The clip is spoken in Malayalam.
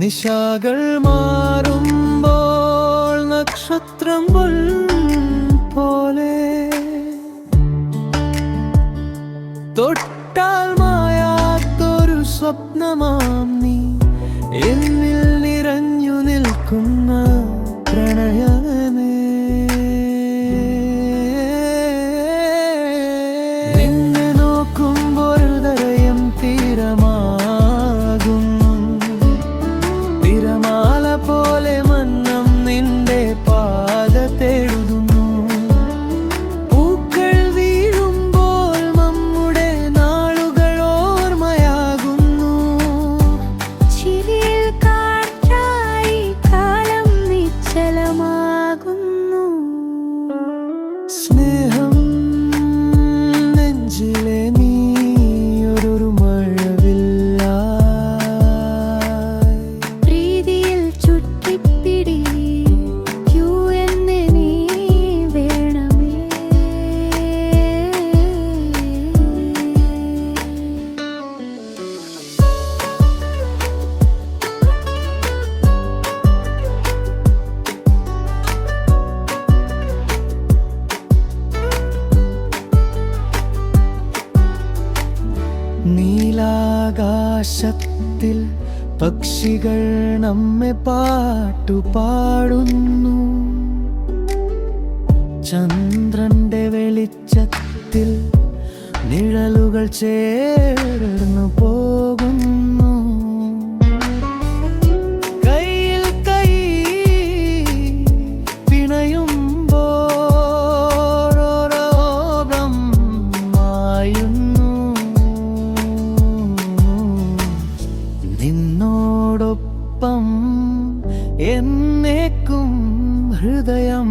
നിശാകൾ മാറുമ്പോൾ നക്ഷത്രം പോലെ തൊട്ടാൽ മായാത്തൊരു സ്വപ്നമാം നീ എന്നിൽ നിറഞ്ഞു നിൽക്കുന്ന പ്രണയമേ. നിന്നെ നോക്കുമ്പോൾ ഹൃദയം തീരമാകുന്നു, തിരമാല പോലെ മന്നം നിന്റെ പാത തേടുന്നു. പൂക്കൾ വീഴുമ്പോൾ നമ്മുടെ നാളുകൾ ഓർമ്മയാകുന്നു. ചിരിയിൽ കാറ്റായി കാലം നിശ്ചലമാകുന്നു. സ്നേഹം നെഞ്ചിലെ നീ ഒരു മഴവില്ലായി, പ്രീതിയിൽ ചുറ്റിപ്പിടിക്കൂ എന്നെ നീ വേണമേ. നീലാകാശത്തിൽ പക്ഷികൾ നമ്മെ പാട്ടുപാടുന്നു. ചന്ദ്രന്റെ വെളിച്ചത്തിൽ നിഴലുകൾ ചേർന്നു പോകുന്നു. കയ്യിൽ കൈ പിണയുമ്പോൾ ഓരോ ബ്രഹ്മായുന്നു. നിന്നോടൊപ്പം എന്നേക്കും ഹൃദയം